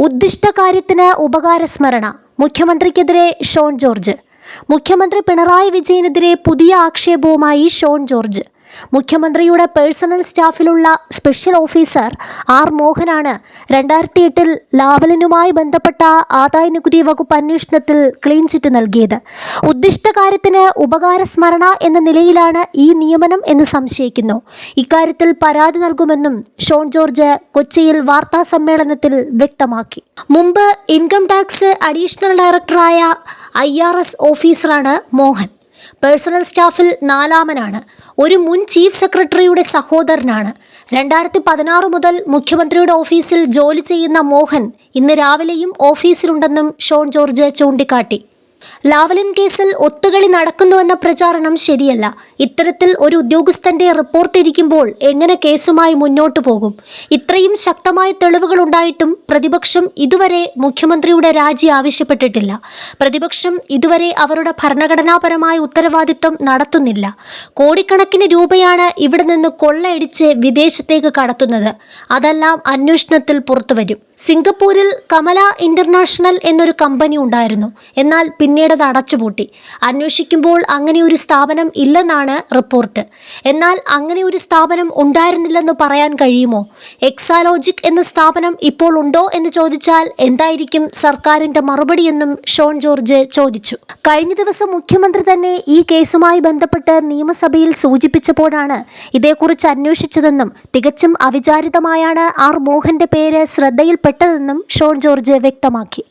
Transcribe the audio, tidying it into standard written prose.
ഉദ്ദിഷ്ടകാര്യത്തിന് ഉപകാരസ്മരണ. മുഖ്യമന്ത്രിക്കെതിരെ ഷോൺ ജോർജ്. മുഖ്യമന്ത്രി പിണറായി വിജയനെതിരെ പുതിയ ആക്ഷേപവുമായി ഷോൺ ജോർജ്. മുഖ്യമന്ത്രിയുടെ പേഴ്സണൽ സ്റ്റാഫിലുള്ള സ്പെഷ്യൽ ഓഫീസർ ആർ മോഹനാണ് 2008 ലാവലിനുമായി ബന്ധപ്പെട്ട ആദായനികുതി വകുപ്പ് അന്വേഷണത്തിൽ ക്ലീൻ ചിറ്റ് നൽകിയത്. ഉദ്ദിഷ്ടകാര്യത്തിന് ഉപകാരസ്മരണ എന്ന നിലയിലാണ് ഈ നിയമനം എന്ന് സംശയിക്കുന്നു. ഇക്കാര്യത്തിൽ പരാതി നൽകുമെന്നും ഷോൺ ജോർജ് കൊച്ചിയിൽ വാർത്താ സമ്മേളനത്തിൽ വ്യക്തമാക്കി. മുമ്പ് ഇൻകം ടാക്സ് അഡീഷണൽ ഡയറക്ടറായ IRS ഓഫീസറാണ് മോഹൻ. പേഴ്സണൽ സ്റ്റാഫിൽ 4-ാമനാണ്. ഒരു മുൻ ചീഫ് സെക്രട്ടറിയുടെ സഹോദരനാണ്. 2016 മുതൽ മുഖ്യമന്ത്രിയുടെ ഓഫീസിൽ ജോലി ചെയ്യുന്ന മോഹൻ ഇന്ന് രാവിലെയും ഓഫീസിലുണ്ടെന്നും ഷോൺ ജോർജ് ചൂണ്ടിക്കാട്ടി. ലാവലിൻ കേസിൽ ഒത്തുകളി നടക്കുന്നുവെന്ന പ്രചാരണം ശരിയല്ല. ഇത്തരത്തിൽ ഒരു ഉദ്യോഗസ്ഥന്റെ റിപ്പോർട്ട് ഇരിക്കുമ്പോൾ എങ്ങനെ കേസുമായി മുന്നോട്ടു പോകും? ഇത്രയും ശക്തമായ തെളിവുകൾ ഉണ്ടായിട്ടും പ്രതിപക്ഷം ഇതുവരെ മുഖ്യമന്ത്രിയുടെ രാജി ആവശ്യപ്പെട്ടിട്ടില്ല. പ്രതിപക്ഷം ഇതുവരെ അവരുടെ ഭരണഘടനാപരമായ ഉത്തരവാദിത്വം നടത്തുന്നില്ല. കോടിക്കണക്കിന് രൂപയാണ് ഇവിടെ നിന്ന് കൊള്ളയടിച്ച് വിദേശത്തേക്ക് കടത്തുന്നത്. അതെല്ലാം അന്വേഷണത്തിൽ പുറത്തുവരും. സിംഗപ്പൂരിൽ കമല ഇന്റർനാഷണൽ എന്നൊരു കമ്പനി ഉണ്ടായിരുന്നു. എന്നാൽ പിന്നീട് അത് അടച്ചുപൂട്ടി. അന്വേഷിക്കുമ്പോൾ അങ്ങനെ ഒരു സ്ഥാപനം ഇല്ലെന്നാണ് റിപ്പോർട്ട്. എന്നാൽ അങ്ങനെ ഒരു സ്ഥാപനം ഉണ്ടായിരുന്നില്ലെന്ന് പറയാൻ കഴിയുമോ? എക്സാലോജിക് എന്ന സ്ഥാപനം ഇപ്പോൾ ഉണ്ടോ എന്ന് ചോദിച്ചാൽ എന്തായിരിക്കും സർക്കാരിന്റെ മറുപടിയെന്നും ഷോൺ ജോർജ് ചോദിച്ചു. കഴിഞ്ഞ ദിവസം മുഖ്യമന്ത്രി തന്നെ ഈ കേസുമായി ബന്ധപ്പെട്ട് നിയമസഭയിൽ സൂചിപ്പിച്ചപ്പോഴാണ് ഇതേക്കുറിച്ച് അന്വേഷിച്ചതെന്നും തികച്ചും അവിചാരിതമായാണ് ആർ മോഹന്റെ പേര് ശ്രദ്ധയിൽപ്പെട്ടതെന്നും ഷോൺ ജോർജ് വ്യക്തമാക്കി.